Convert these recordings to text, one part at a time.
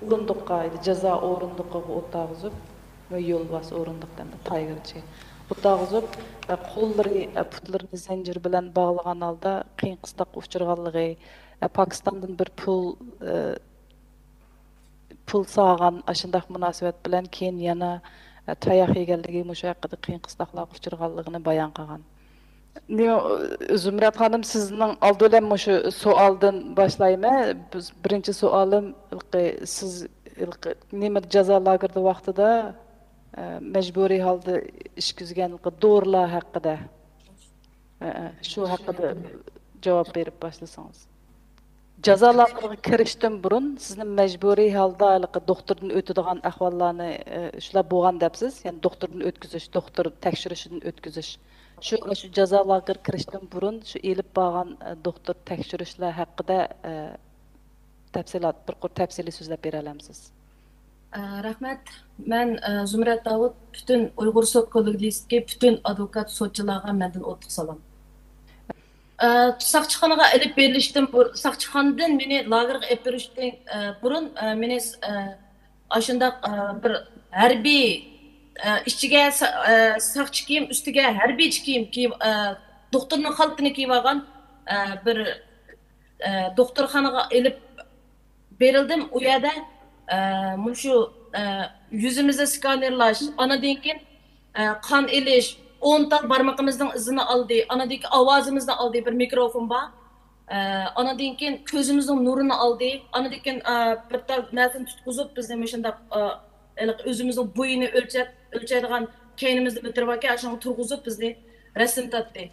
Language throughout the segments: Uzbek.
орындыққа, жаза орындыққа отағызып, yolbas орындықтан da taygırçı. Otağızıp, қоллары, пұтларını зәнжір білән bağlagan алда қиын қыстақ ұшырғанлығы, Pakistan'dan bir pul sağan aşındaq münasibət bilən keyin yana tayaq yeganligi mushu haqida qiyin qistaqlar uchirganligini bayon qilgan. Zümrət xanım sizning oldidan mushu savoldan boshlayman. Biz birinchi savolim siz nima jazo lagerda vaqtida majburiy holda ishkizgan dorilar haqida shu haqida javob berib boshlasangiz. Jazalarga kirishdan burun sizni majburiy holda doktordan o'tadigan ahvollarni shular bo'lgan debsiz, ya'ni doktordan o'tkazish, doktor tekshirishidan o'tkazish. Shu jazalarga kirishdan burun shu elib borgan doktor tekshirishlar haqida tafsiliy so'zlab bera olamsiz? Rahmat. Men Zumrat Davud bütün Uyg'ur sud kollegiyasiga, bütün advokat sudchilarga mendan o'tib salam. Saqchixonaga ilib berilishdan saqchixonadan meni lagerga olib berishdan burun meni ashundaq bir harbiy ishchiga saqchi kiyim ustiga harbiy kiyim kiyib doktorning xaltini kiyib olgan bir doktorxonaga ilib berildim. U yerda mushu yüzümüzde skanerlash, anadan keyin qon elish, 10 tal barmog'imizning izini oldi, anadagi ovozimizni oldi, bir mikrofon bor. Anadan keyin ko'zimizning nurini oldi, anadan keyin bir tal narsani tutqizib bizni shunda o'zimizning bo'yini o'lchaydigan keynimizni bitirib olgan, shuni turg'izib bizni rasm tatdi.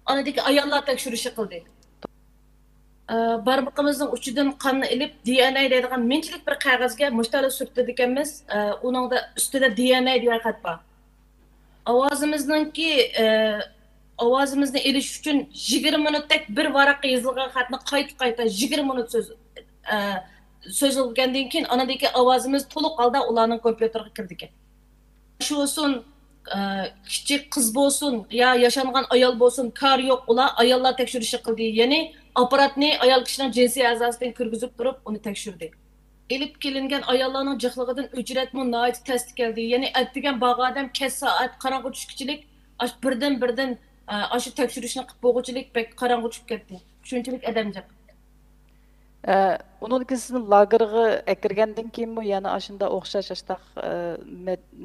Anadagi ayollar tekshirishi qildi. Barmog'imizning uchidan qonni ilib DNA deydigan minchilik bir qog'ozga mushtala surtdi ekanmiz. Uningda ustida DNA degan xat bor. Ovozimizni elish uchun 20 minutlik bir varaqqa yozilgan xatni qayta 20 minut so'zilgandan keyin anadagi ovozimiz to'liq holda ularning kompyuteriga kirdi ekan. Shu olsun kichik qiz bo'lsin, yo yashangan ayol bo'lsin, kar yo'q, ular ayollar tekshirishi qildi. Ya'ni aparatni ayol kishining jinsiy a'zosidan kirgizib turib, uni tekshirdi. Elib kelingan ayollarning jiqligidan ujratmi noit test keldi. Ya'ni atdigan bag'a odam kech soat qarong'i tushkichilik, birdan shu tekshirishni qilib bo'g'uchilik bek qarong'i tushib ketdi. Shunchalik odamjiq. Onun ki sizin lagerga ekirgandan keyinmi, yana ashunda o'xshash ashtaq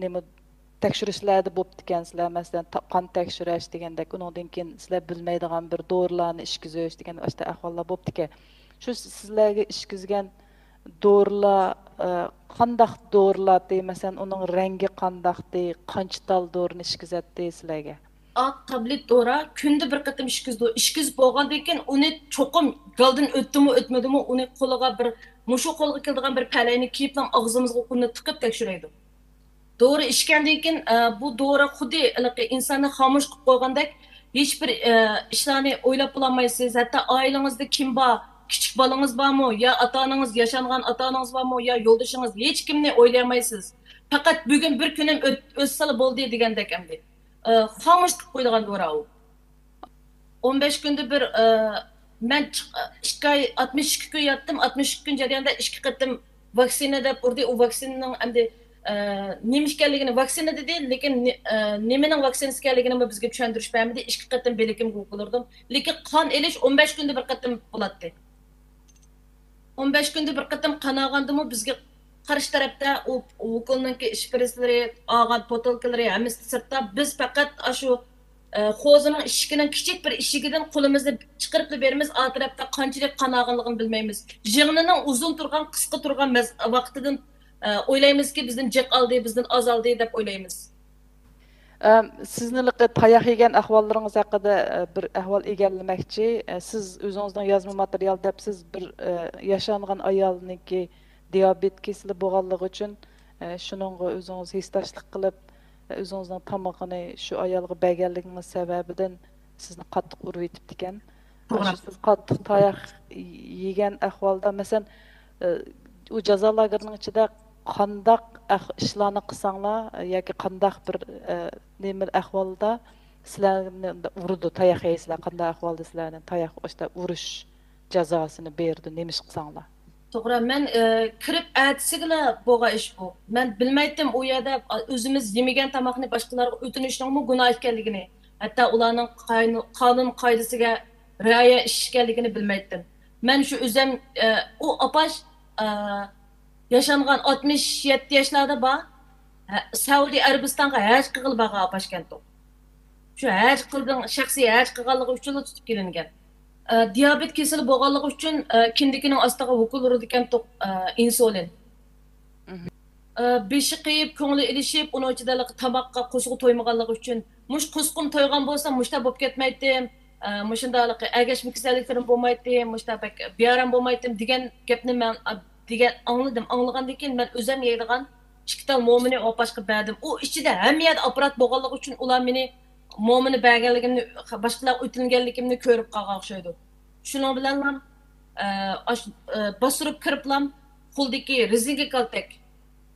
nima tekshirishlarda bo'lib ekanlar, masalan qon tekshirish degandek, undan keyin sizlar bilmaydigan bir dorilarni ishkizish degan ashta ahvollar bo'lib ekan. Shu sizlarga ishkizgan dorilar qandaq dorilar dey, masalan uning rangi qandaq dey, qancha tal dorini ishkizatdi sizlarga? Ak tablet dora kunda bir qatim ishkiz bo'lgandan keyin uni cho'qim galdan o'tdimi o'tmadimi uni qo'liga bir mushu qo'lga keladigan bir palayni kiyib og'zimizga uni tiqib tekshiraydi. Doğru işkendan keyin bu dora xuddi insonni xomush qilib qo'ygandek hech bir ishlarni o'ylab bo'lmaysiz. Hatto oilangizda kim bor, kichik bolangiz bormi, yo ota-onangiz, yashangan ota-onangiz bormi, yo yo'ldoshingiz, hech kimni o'ylamaysiz. Faqat bugun bir kunim o'tsala bo'ldi degandek endi. Xomush qilib qo'yilgan dora u. 15 kunda bir men 62 kun yotdim, 62 kun jarayonida 2 qatim vaksina deb urdi. U vaksinaning endi nima ekanligini vaksina dedi, lekin nimaning vaksinasi ekanligini bizga tushuntirish bermadi. 2 qatim belakimga o'qilirdim. Lekin qon elish 15 kunda bir qatim bo'ladi. 15 kunda bir qatim qon olgandimi bizga qarshi tarafda u ukolninki shprislari, olgan potolkalari hammasi sirtda biz faqat shu xo'zining ishigining kichik bir ishigidan qo'limizni chiqarib beramiz, o tarafda qanchalik qon olganligini bilmaymiz. Jig'nining uzun turgan, qisqa turgan vaqtidan o'ylaymizki bizdan jiq oldi, bizdan oz oldi deb o'ylaymiz. Sizni tayoq yegan ahvollaringiz haqida bir ahvol egallamoqchi. Siz o'zingizning yozma material debsiz bir yashangan ayolniki diabet kesili bo'lganligi uchun shuningga o'zingiz hissdoshlik qilib o'zingizning tomog'ini shu ayolga berganligingiz sababidan sizni qattiq urib yetibdi ekan. Siz qattiq tayoq yegan ahvolda masalan u jazo lagerining ichida qandaq ishlarni qilsanglar yoki qandaq bir nima ahvolda sizlarni urdi, tayoq yeysizlar, qanday ahvolda sizlarni tayoq urish jazosini berdi, nima ish qilsanglar? To'g'ri, men kirib ertasiga bo'lgan ish bu. Men bilmaydim u yerda o'zimiz yemagan tomoqni boshqalarga o'tinishning gunoh ekanligini, hatto ularning qonun qoidasiga rioya ish ekanligini bilmaydim. Men shu o'zim u opash yashangan 67 yoshlarda bor. Saudiya Arabistonga haj qilib borgan opash ekan. Shu haj qilgan shaxsiy haj qilganligi uchun tutib kelingan. Diyabet kesili bo'lganligi uchun kindikining ostiga vukul uradigan insulin. Beshi qiyib, ko'ngli ilishib, uning ichida tomoqqa qo'shiq to'ymaganligi uchun mush qusqum to'ygan bo'lsa, mushta bo'lib ketmaydim. Mushundalik agashma kasalliklarim bo'lmaydi, mushta bearam bo'lmaydim degan gapni men degan angladim. Anglagandan keyin men o'zim yeydigan ikkital mo'mini opashqa berdim. U ichida hamma yerda apparat bo'lganligi uchun ular meni mo'mini berganligimni, boshqalar o'tilganligimni ko'rib qolgan o'xshaydi. Shuning bilan ham bostirib kiriblam qo'ldagi rezinka kaltak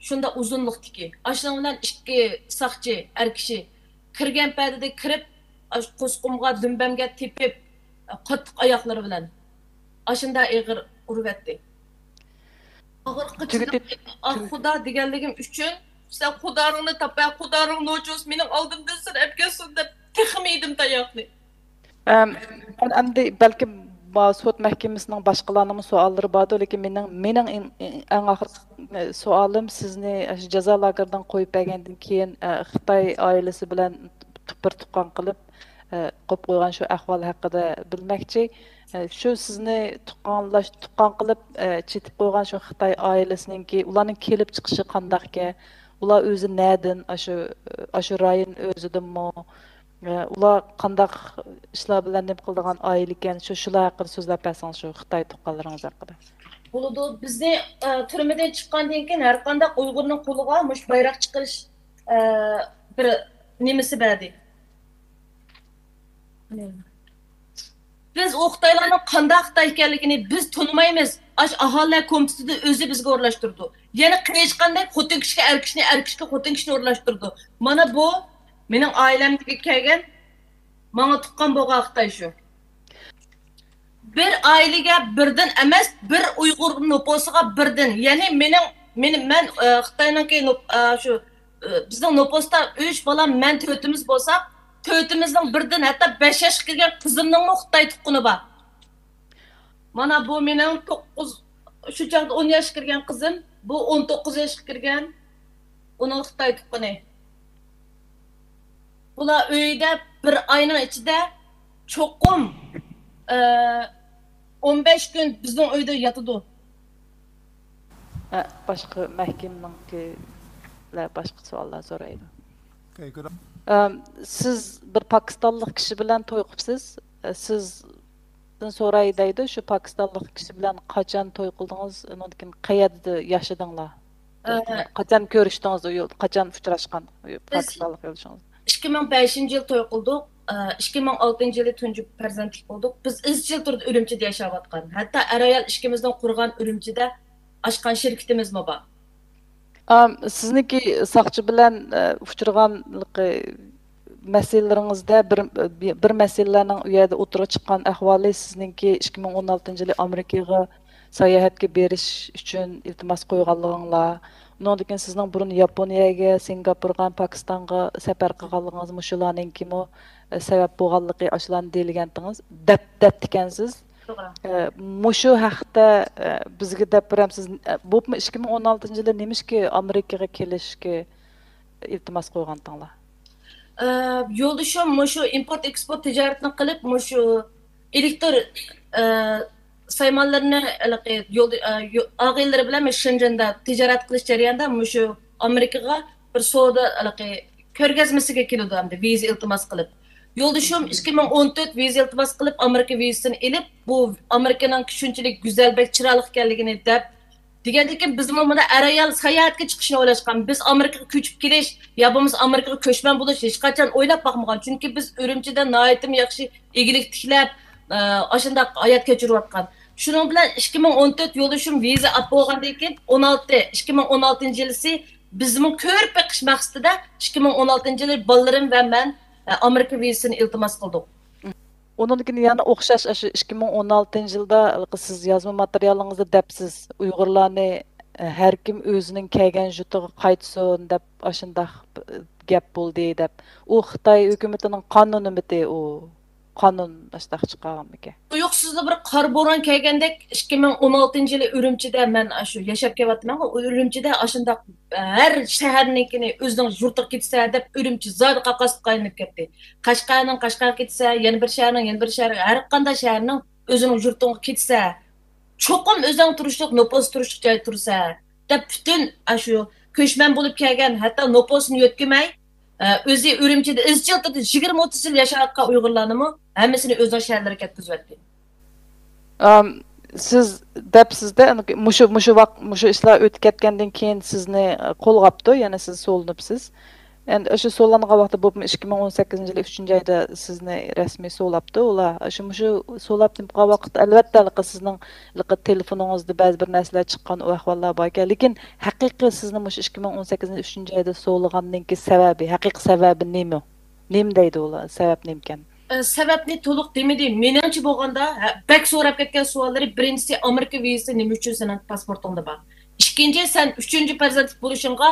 shunda uzunlikdagi. Ashuning bilan ikki saqchi er kishi kirgan paytida kirib qo'squmga, dumbamga tepib qattiq oyoqlari bilan ashunda ig'ir urvatdi. Xudo deganligim uchun sen xudoringni topay, xudoring nochus mening oldimdan sirab kelsin deb texmeydim tayoqni. Endi balki sud mahkamasining boshqalarning savollari bor, lekin mening eng oxirgi savolim sizni jazo lageridan qo'yib bergandan keyin Xitoy oilasi bilan tupir tuqqan qilib qo'yib qo'ygan shu ahvol haqida bilmoqchi. Shu sizni tuqqan qilib chetib qo'ygan shu Xitoy oilasininki ularning kelib chiqishi qandaqga, ular o'zi nadin, shu rayon o'zidimi, ular qandaq ishlar bilan nima qiladigan oila ekan, shular haqida so'zlab bersangiz shu Xitoy tuqqanlaringiz haqida. Bo'ladi, bizni turmadan chiqqandan keyin har qanday Uyg'urning qo'liga mush bayroq chiqarish bir nimasi berdi. Biz o Xitoylarning qanday Xitoy ekanligini biz tunmaymiz. Aholilar komiteti o'zi bizga o'rlashtirdi. Yana qilishqanday xotin kishiga er kishini xotin kishini o'rlashtirdi. Mana bu mening oilamga kelgan, menga tuqqan bo'lgan Xitoy shu. Bir ailega birdan emas, bir Uyg'ur nupusiga birdan. Ya'ni men Xitoyningki shu bizning nupusda 3 bola, men 4imiz bo'lsak, to'ytimizning birdan hatto 5 yoshga kirgan qizimning Xitoy tuqquni bor. Mana bu mening 9 shu chaqda 10 yoshga kirgan qizim, bu 19 yoshga kirgan uning Xitoy tuqquni. Bular uyda bir oyning ichida cho'qim 15 kun bizning uyda yotadi. Boshqa mahkamalar boshqa savollar so'raydi. Siz bir Pokistonlik kishi bilan to'y qilibsiz. Sizdan so'raydi, shu Pokistonlik kishi bilan qachon to'y qildingiz? Undan keyin qayerda yashadinglar? Qachon ko'rishdingiz, qachon uchrashgan Pokistonlik yo'lishingiz? 2005-yil to'y qildik. 2006-yili tunji farzandlik bo'ldik. Biz izchil turib Urumchida yashayotgan. Hatto Arayal ishkimizdan qurgan Urumchida ochgan shirkatimiz bor. Sizniki saqchi bilan uchirgan masalalaringizda bir masalalarning u yerda o'tirib chiqqan ahvoli sizniki 2016-yili Amerikaga sayohatga berish uchun iltimos qo'yganliginglar, undan keyin sizning burun Yaponiyaga, Singapurga, Pokistonga safar qilganligingiz mushularninkimi sabab bo'lganligi ashlarni deyilgandingiz. Deb ekansiz. Mushu haqda bizga deb beramsiz. Bu 2016-yilda nemishki Amerikaga kelishga iltimos qo'ygandinglar? Yo'ldoshim mushu import eksport tijoratini qilib, mushu elektr saymonlarni og'aylari bilan Shenzhenda tijorat qilish jarayonida mushu Amerikaga bir savdo ko'rgazmasiga keldi hamda viza iltimos qilib. Yo'ldoshim 2014 viza iltimos qilib Amerika vizasini olib, bu Amerikaning shunchalik go'zal, chiroyli ekanligini deb degandan keyin biz mana Arayal sayohatga chiqishni o'ylashgan. Biz Amerikaga ko'chib kelish, yo bo'lmasa Amerikaga ko'chman bo'lish hech qachon o'ylab boqmagan. Chunki biz Urumchida nihoyatim yaxshi egilik tiklab, ashunda hayot kechirayotgan. Shuning bilan 2014 yo'ldoshim viza olib bo'lgandan keyin 2016-yilisi bizning ko'rib beqish maqsadida 2016-yili bolalarim va men Amerika vizasini iltimos qildik. Onun keyin yana o'xshash shu 2016-yilda siz yozma materialingizda depsiz Uyg'urlarni har kim o'zining kelgan jutiga qaytsin deb ashundaq gap bo'ldi deb. U Xitoy hukumatining qonunimidi u qonun ashtaq chiqqanmikan. Tuyuqsuzda bir qor bo'ron kelgandek 2016-yili Urumchida men shu yashab kelyapman. Urumchida ashundaq har shaharnikini o'zining yurtiga ketsa deb Urumchi zodi qaqasib qaynab ketdi. Qashqarga ketsa, yana bir shahar, har qanday shaharning o'zining yurtiga ketsa, cho'qim o'zining turishlik, nopos turishlik joy tursa, deb butun shu ko'chman bo'lib kelgan, hatto noposini yo'tkamay o'zi Urumchida izchil turdi 20-30 yil yashayotgan Uyg'urlarni hammasini o'zining shaharlariga ketkizyapti. Siz depsizda mushu ishlar o'tib ketgandan keyin sizni qo'lg'apti, yana siz so'linibsiz. Endi o'sha so'llangan vaqtda bu 2018-yil 3-oyda sizni rasmiy so'labdi. Ular mushu so'labdi qolgan vaqtda albatta sizning telefoningizda ba'zi bir narsalar chiqqan u ahvollar bor ekan, lekin haqiqiy sizni mushu 2018-yil 3-oyda so'lgandan keyin sababi, haqiqiy sababi nima? Nima deydi ular? Sabab nima ekan? Sababni to'liq demadi. Meningcha bo'lganda bak so'rab ketgan savollari birinchisi Amerika vizasi nima uchun sening pasportingda bor? Ikkinchi sen 3-chi farzandlik bo'lishingga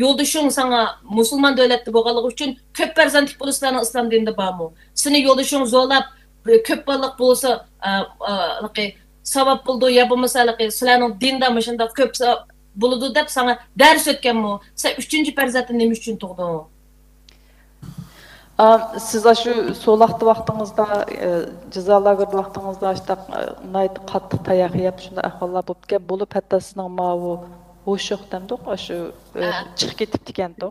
yo'ldoshing sana musulmon davlatda bo'lganligi uchun ko'p farzandlik bo'lishlarning islom dinida bormi? Seni yo'ldoshing zo'lab ko'p balliq bo'lsa sabab bo'ldi yo bo'lmasa sizlarning dinda shunday ko'p bo'ladi deb sana dars o'tganmi? Sen 3-chi farzandni nima uchun tug'ding? Siz shu so'laqti vaqtingizda, jazolarga vaqtingizda nayt qattiq tayoq yeb shunda ahvollar bo'lib hatto sizning mavu ho'sh yo'qdamdiq, shu chiqib ketibdi ekan-da.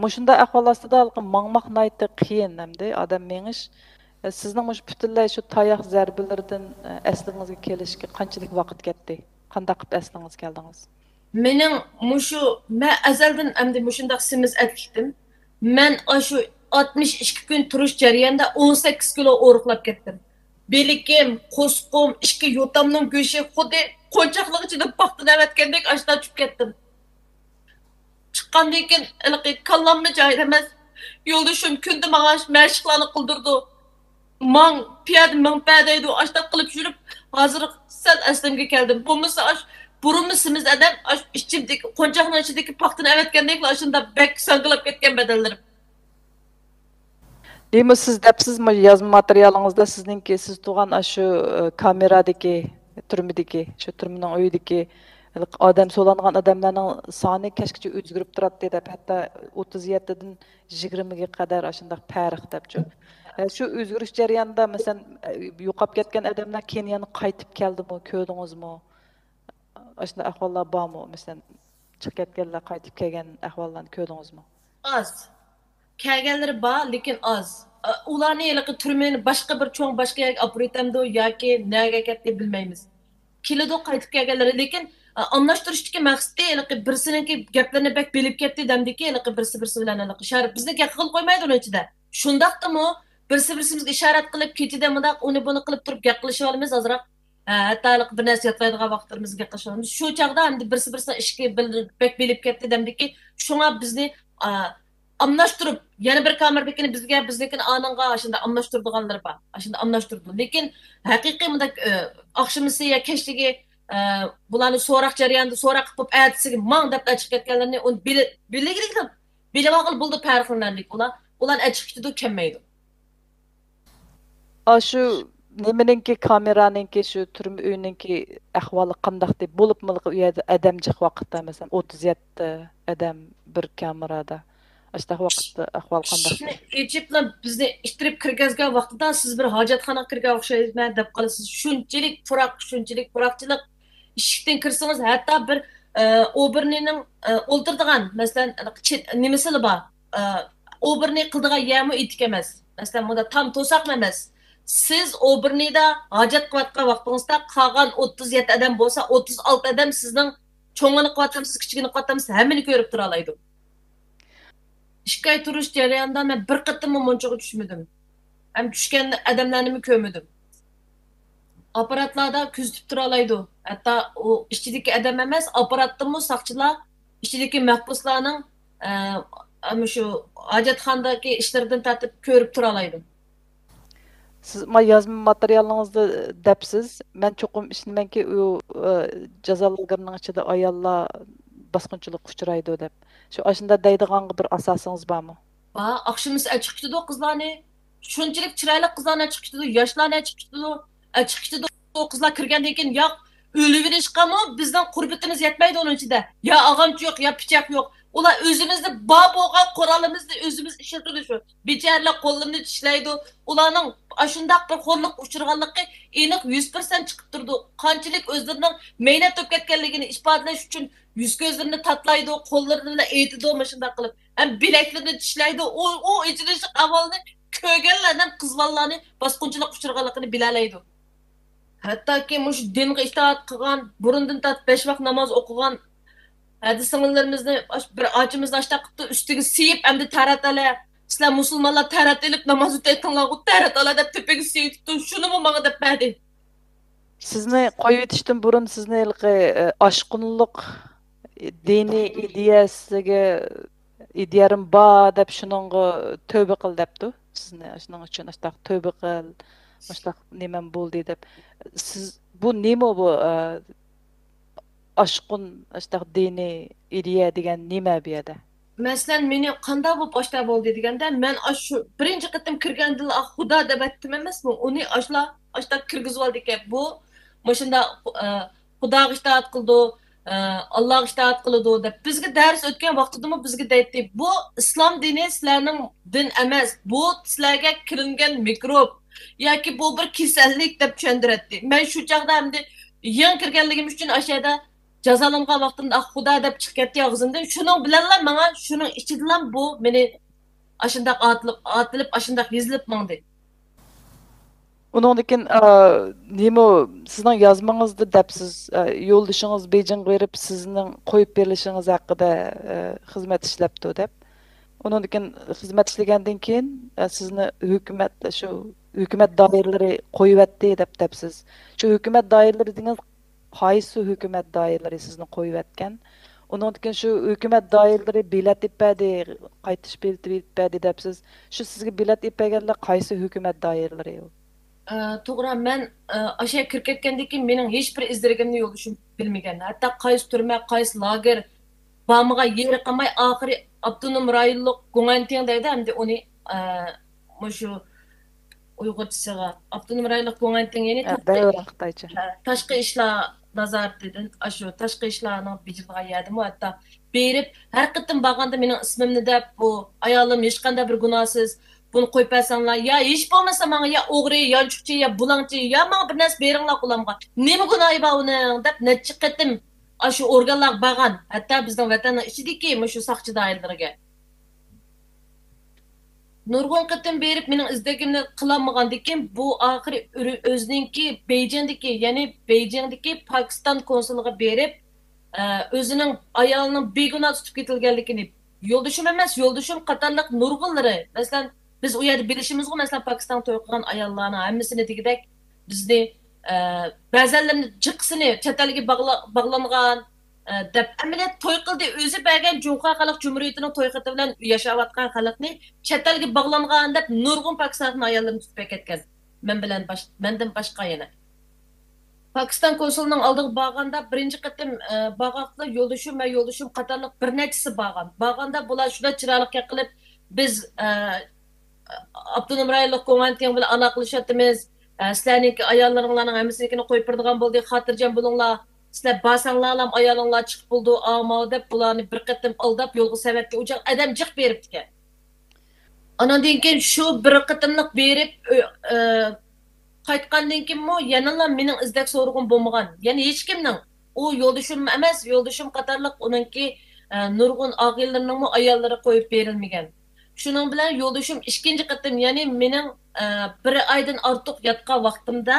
Mushunda ahvollarda mangmaq nayt qiyin hamda odam mengish. Sizning mush butunlay shu tayoq zarbalaridan aslingizga kelishga qanchalik vaqt ketdi? Qanday qilib aslingiz keldingiz? Mening men azaldan endi mushundaq semiz atlikdim. Men shu 62 kun turish jarayonida 18 kilo o'riqlab ketdim. Belikim, qo'sqim, ikki yo'tamning go'shi xuddi qo'nchoqliq ichida paxtadan avatgandek ashdan tushib ketdim. Chiqqandan keyin kallamni joyida emas. Yo'ldoshim kunda menga mashqlarni qildirdi. Ming deydi, ashdan qilib yurib, hozir sal aslimga keldim. Bo'lmasa burunmisimiz adam ichimdagi qo'nchoqning ichidagi paxtadan avatgandek ashunda bek sangilab ketgan badallarim. Deymi siz depsiz yozma materialingizda siz turgan shu kameradagi turmidagi shu turmining uyidagi odam so'langan odamlarning soni kashkicha o'zgarib turadi deb hatto 37 dan 20 ga qadar shunday farq debchi. Shu o'zgarish jarayonida masalan yo'qolib ketgan odamlar keyin yana qaytib keldimi, ko'rdingizmi? Shunday ahvollar bormi? Masalan chiqib ketganlar qaytib kelgan ahvollarni ko'rdingizmi? Az. Kelganlari bor, lekin az. Ularni turmani boshqa bir cho'ng boshqa yerga olib o'tamdi yoki nega ketdi bilmaymiz. Keladi qaytib kelganlari, lekin almashtirishdagi maqsadi birsiniki gaplarini bak bilib ketdi demdiki, birsi bilan ishorat bizni gap qilib qo'ymaydi uning ichida. Shundaqdimi birsimizga ishorat qilib ketida mundaq uni buni qilib turib gap qilishib olamiz azroq. Hatto bir narsa yotmaydigan vaqtlarimizga qilishib olamiz. Shu chaqda endi birsidan ishga bak bilib ketdi demdiki, shunga bizni amlashtirib yana bir kamerdagini biznikini anonga shunda amlashtirdiganlar bor. Shunda amlashtirdi. Lekin haqiqiy bunda oqshimisi ya keshligi bularni so'roq jarayonida so'roq qilib aytisiga mang deb chiqib ketganlarni uni bilib aql bo'ldi farqlanarlik ular chiqib ketdi kelmaydi. Shu nimaninki kameraninki shu turma uyninki ahvoli qandaq deb bo'libmi u yerda odamjiq vaqtda masalan 37 odam bir kamerada ashta vaqtda ahvol qandaq? Ejiptlar bizni ishtirib kirgazgan vaqtida siz bir hojatxonaga kirgan o'xshayman deb qolasiz. Shunchalik puroqchilik eshikdan kirsangiz hatto bir o'birnining o'ltirdigan masalan nimasi bor. O'birni qildigan yami etik emas. Masalan bunda tam to'saq emas. Siz o'birnida hojat qilayotgan vaqtingizda qolgan 37 odam bo'lsa 36 odam sizning cho'ngini qilyapsiz, kichigini qilyapsiz, hammani ko'rib tura oladi. İşkay turuş jarayonida men bir qatimmi munchaga tushmadim. Ham tushgan odamlarni ko'rmadim. Aparatlarda kuzatib tura oladi. Hatto u ichidagi odam emas, aparatdimi saqchilar ichidagi mahbuslarning shu hojatxonadagi ishlardan tatib ko'rib tura oladi. Siz ma yazma materialınızda depsiz. Ben çokum işinmenki o jaza lagerinin içinde ayalla basqınçılık uçuraydı dep. Şu aşında deydigan bir asasınız barmı? Akşamüstü çıkıp gidiyor kızlarını. Şunçilik çıraylı kızlarına çıkıp gidiyor. Yaşlarına çıkıp gidiyor. Çıkıp gidiyor. O kızlar kirgenden keyin ya ölüverişqa mı bizden kurbetimiz yetmeydi onun içinde. Ya ağamç yok ya pichak yok. Ular özümüzde bab olgan koralımızda özümüz işletiyor şu. Beçerler kollarını tishlaydi. Ularning ashundaq bir xo'rliq uchirganligi aniq 100% chiqib turdi. Qanchalik o'zlarining mehnat to'p ketganligini ifodalash uchun yuz ko'zlarini tatlaydi, qo'llarini bilan aytidi mashunda qilib. Hem bileklerini tishlaydi. O ichilish avolini ko'rganlardan qizlarni bosqinchilik uchirganligini bilalaydi. Hattoki mush dinga itoat qilgan, burundan tortib 5 vaqt namoz o'qigan hadi singillarimizni bir ochimizni ashta qilib ustiga siyib endi taratala sizlar musulmonlar tarat ilib namoz o'tayotganlar taratala deb tepaga siyib shuni menga deb berdi. Sizni qo'yib etishdan burun sizni oshqunliq diniy ideyasiga ideyarim bor deb shuningga tövbe qil debdi. Sizni shuning uchun ashtaq tövbe qil, ashtaq nimam bo'ldi deb. Siz bu nima bu oshqun ashtaq diniy ideya degan nima bu yerda? Masalan, meni qanday bo'lib oshta bo'ldi deganda, men shu birinchi qatim kirganda xudo deb aytdim emasmi? Uni ashta kirgizib oldi ekan. Bu mashunda xudoga itoat qildi, Allohga itoat qiladi deb bizga dars o'tgan vaqtida bizga deydi. Bu islom dini sizlarning din emas. Bu sizlarga kirilgan mikrob yoki bu bir kasallik deb tushuntiradi. Men shu chaqda hamda yan kirganligim uchun ashada jazolangan vaqtimda xudo deb chiqib ketdi og'zimdan. Shuning bilanlar menga shuning ichidan bu meni ashundaq otilib ashundaq yezilib mangdi. Uningdan nima sizning yozmangizda depsiz yo'ldoshingiz Beijingga berib sizning qo'yib berilishingiz haqida xizmat ishlabdi deb. Uningdan keyin xizmat ishlagandan keyin sizni hukumat doiralari qo'yibdi depsiz. Shu hukumat doiralari degangiz qaysi hukumat doiralari sizni qo'yibotgan? Uningdan keyin shu hukumat doiralari bilet ipadi, qaytish bileti ipadi depsiz. Shu sizga bilet ipaganlar qaysi hukumat doiralari? To'g'ri, men ashya kirib ketgandan keyin mening hech bir izdirgimni yo'lishim bilmagan. Hatto qaysi turma, qaysi lager bamiga yeri qilmay oxiri avtonom rayonlik Guangtiang deydi, hamda uni shu Uyg'urchasiga avtonom rayonlik Guangtiang ya'ni tashqi ishlar nazoratidan shu tashqi ishlarning bijilgan yerdimi hatto berib har qatim borganda mening ismimni deb bu ayolim hech qanday bir gunohsiz bunu qo'yib bersanlar ya hech bo'lmasa menga ya o'g'ri yanchuqchi ya bulangchi ya menga bir narsa beringlar qulamga nima gunohi bor uning deb necha qatim shu organlar borgan hatto bizning vatanning ichidagi shu soqchi doiralariga nurg'un qatim berib mening izdagimni qilolmagandan keyin bu oxiri o'ziningki Beijingdagi ya'ni Beijingdagi Pokiston konsuliga berib o'zining ayolining begunoh tutib ketilganligini yo'ldoshim emas yo'ldoshim qatorliq nurg'unlari masalan biz u yerda bilishimizga masalan Pokiston to'y qilgan ayollarni hammasini degidek bizni ba'zanlarni jiqsini chet elga bog'langan deb amaliyot to'y qildi o'zi bergan Junxo xalq jumuriyatining to'y qiti bilan yashayotgan xalqni chet elga bog'langan deb nurg'un Pokiston ayollarini tutib ketgan mendan boshqa yana Pokiston konsulining oldiga borganda birinchi qatim bag'aqli yo'ldoshim qatorliq bir nechasi borganda bular shunday chiroyli qilib biz avtonom rayonlik Guangtiang bilan aloqalashyapmiz sizlarning ayollaringlarning hammasini qo'yib beradigan bo'ldik xotirjam bo'linglar sizlar basanglarlam ayolinglar chiqib bo'ldi ammo deb bularni bir qatim aldab yo'lga savatga uchoq adam jiq beribdi ekan andan keyin shu bir qatimliq berib qaytgandan keyinmi yanala mening izdak so'rg'im bo'lmagan ya'ni hech kimning u yo'ldoshim emas yo'ldoshim qatorliq uningki nurg'un og'illarning ayollari qo'yib berilmagan shuning bilan yo'ldoshim ikkinchi qatim ya'ni mening bir oydan ortiq yotgan vaqtimda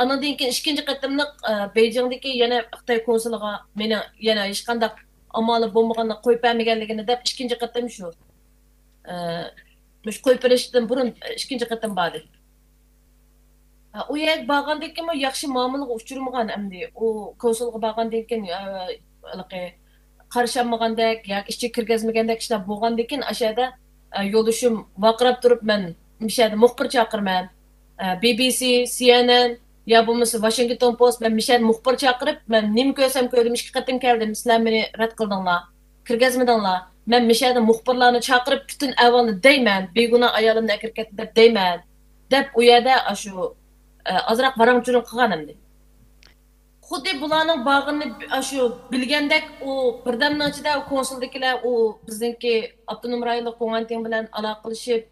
andan keyin ikkinchi qatimliq Beijingdagi yana Xitoy konsuliga meni yana hech qanday amali bo'lmaganini qo'yib bermaganligini deb ikkinchi qatim shu qo'yib berishdan burun ikkinchi qatim bordi u yerga borgandan keyin yaxshi muomalaga uchirmagan endi u konsulga borgandan keyin qarashamagandek yoki ichga kirgazmagandek ishlar bo'lgandan keyin o'sha yerda yo'ldoshim vaqirab turib men mishadi muxbir chaqirman. BBC, CNN ya bo'lmasa Washington Post men mishadi muxbir chaqirib, men nima ko'rsam ko'rdim, 2 qatim keldim, sizlar meni rad qildinglar. Kirgazmadinglar. Men mishadi muxbirlarni chaqirib butun ahvolni deyman, begunoh ayolimni akirib ketdi deb deyman. Deb u yerda shu azroq varang-churing qilganimdi. Xuddi bularning bag'ini shu bilgandek u birdamning ichida konsuldagilar u bizningki avtonom rayonlik qo'ng'anting bilan aloqalashib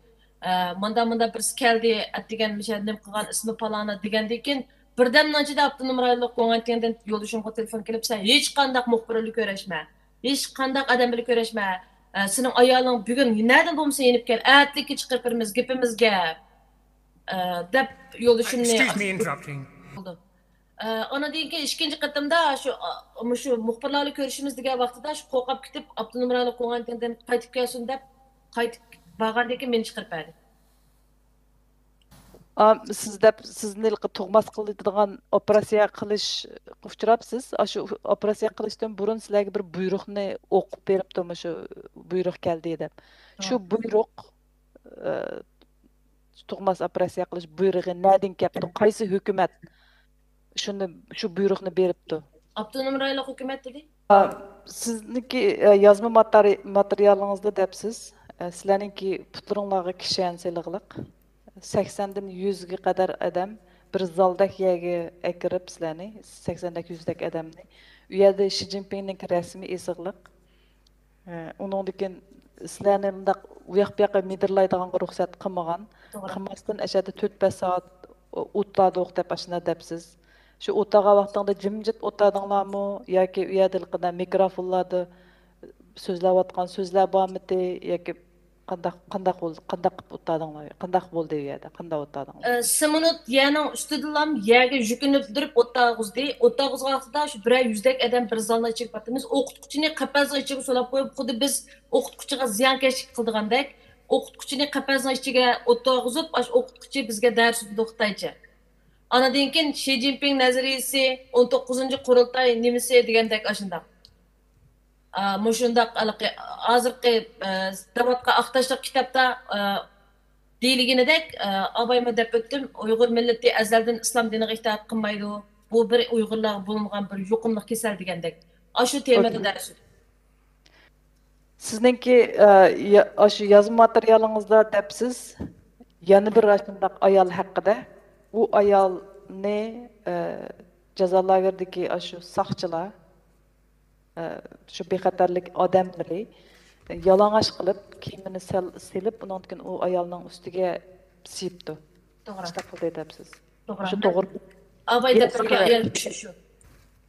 manda birisi keldi degan mishadim qilgan ismi palana degandan keyin birdamning ichida avtonom rayonlik qo'ng'antingdan yo'lishimga telefon kelib sen hech qanday muxbirlik ko'rashma, hech qanday odam bilan ko'rashma, sening ayoling bugun nerdan bo'lmasa yenib kel, atlikka chiqib kirmiz gapimizga deb yo'lishimni Excuse me interrupting. Ona deyinki ikkinchi qatimda shu muxbirlarni ko'rishimiz degan vaqtida shu qo'rqib ketib avtonom rayonlik qo'ng'antingdan qaytib kelsin deb qaytib borgandan keyin meni chiqarib berdi. sizni tug'mas qiladigan operatsiya qilish uchrabsiz. Shu operatsiya qilishdan burun sizlarga bir buyruqni o'qib beribdimi, shu buyruq keldi deb. Shu buyruq tug'mas operatsiya qilish buyrug'i nerdan keldi? Qaysi hukumat shu buyruqni beribdi? Avtonom rayonlik hukumat dedi. Sizniki yozma materialingizda debsiz. Sizlarningki putlaringlarga kishan seliqliq. 80dan 100 ga qadar adam bir zaldak yerga akirib sizlarni 80dak 100dak odamni u yerda Xi Jinpingning rasmiy esiqliq undan keyin sizlarni bundaq u yoq bu yoqqa midirlaydigan ruxsat qilmagan qilmasdan ashada 4-5 soat o'tladik deb ashuna debsiz. Shu o'taga vaqtingda jimjit o'tadinglarmi yoki u yerda mikrofonlarda so'zlayotgan so'zlar bormidi yoki qanday qilib o'tadinglar, qanday bo'ldi u yerda, qanday o'tadinglar? Simonot yerning ustidan yerga yukinib turib o'tag'izdi. O'tag'izga vaqtida shu 100dak odam bir zalda ichib batimiz. O'qituvchini qapazning ichiga solib qo'yib, xuddi biz o'qituvchiga ziyonkashlik qildigandek, o'qituvchini qapazning ichiga o'tag'izib, o'qituvchi bizga dars o'tdi Xitoycha. Anadan keyin Xi Jinping nazariyasi 19-qurultay nimasi degandek ashundaq. Mushundaq hozirgi davatga aqtashliq kitobda deyilganidek abayma deb o'tdim, Uyg'ur millati azaldan islom diniga itoat qilmaydi. Bu bir Uyg'urlarga bo'lmagan bir yuqumli kasal degandek. Shu temada dars. Sizningki shu yozma materialingizda debsiz, yana bir shundaq ayol haqida. U ayolni jazolagerdagi shu saqchilar shu bexatarlik odamlari yalang'och qilib kiyimini silib undan keyin u ayolning ustiga siyibdi. To'g'ri debsiz. Shu to'g'ri. Abay deb ayol shu.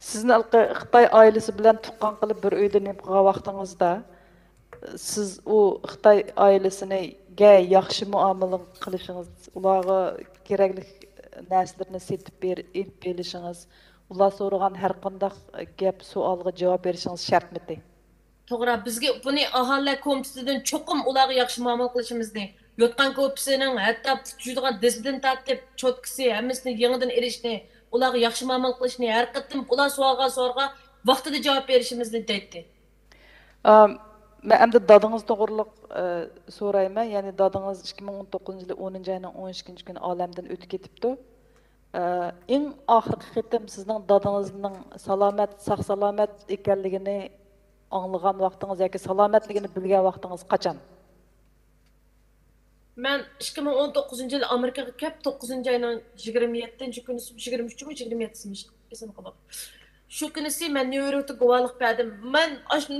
Sizni Xitoy oilasi bilan tuqqan qilib bir uyda nima qilgan vaqtingizda siz u Xitoy oilasini yaxshi muomala qilishingiz, ularga kerakli narsalarni setib berishingiz, ular so'ragan har qanday gap savolga javob berishingiz shartmidi? To'g'ri, bizga buni aholi komitetidan cho'qim ularga yaxshi muomala qilishimizni, yotgan ko'pisining hatto tutishadigan disdan tortib cho'tkisi hammasini yangidan erishni, ularga yaxshi muomala qilishni, har qatim ular so'rag'a vaqtida javob berishimizni deydi. Men endi dadingiz to'g'riliq so'rayman. Ya'ni dadingiz 2019-yil 10-oyning 12-kuni olamdan o'tib ketibdi. Eng oxirgi qitim sizning dadingizning sog' salomat ekanligini anglagan vaqtingiz yoki salomatligini bilgan vaqtingiz qachon? Men 2019-yil Amerikaga kelib 9-oyning 27-kuni 23-mi 27-simi esim qolib. Shu kunisi men Nyu-Yorkda guvohlik berdim. Men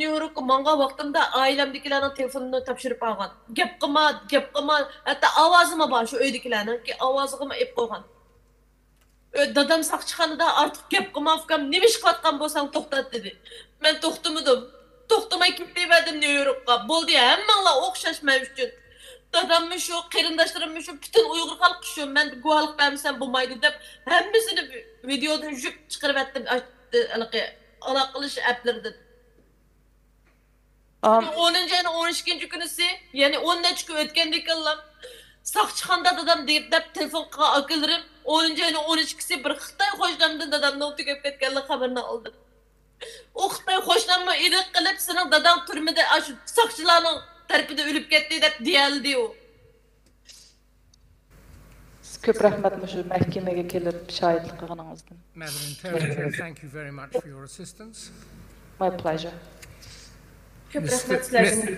Nyu-Yorkga manga vaqtimda oilamdagilarning telefonini topshirib olgan. Gap qilma, hatto ovozim bor shu uydagilarning ovoziga ep qo'ygan. Dadam saqchixonada ortiq gap qilma, ukam, nima ish qilayotgan bo'lsang to'xtat dedi. Men to'xtamadim. To'xtamay ketdim Nyu-Yorkga. Bo'ldi, hammanglar o'xshash men uchun. Dadammi shu, qarindoshlarimmi shu, butun Uyg'ur xalqi shu, men guvohlik bermasam bo'lmaydi deb hammasini videodan yuzib chiqarib etdim. Aloqalash applardan. 10-oyning 12-kunisi, ya'ni 10 kun o'tgandan keyin saqchixonda dadam deb telefon qilgan akalarim 10-oyning 12-si bir Xitoy qo'shnamdan dadamni o'tib ketganlik xabarini oldim. O Xitoy qo'shnamni iliq qilib, sening dadam turmada shu saqchilarning tarafida o'lib ketdi deb deyildi u. Köp rahmat şu mahkemeye kelip şahitlik kılganыңızdan. Madam Interpreter, thank you very much for your assistance. My pleasure. Köp rahmet sizlerden.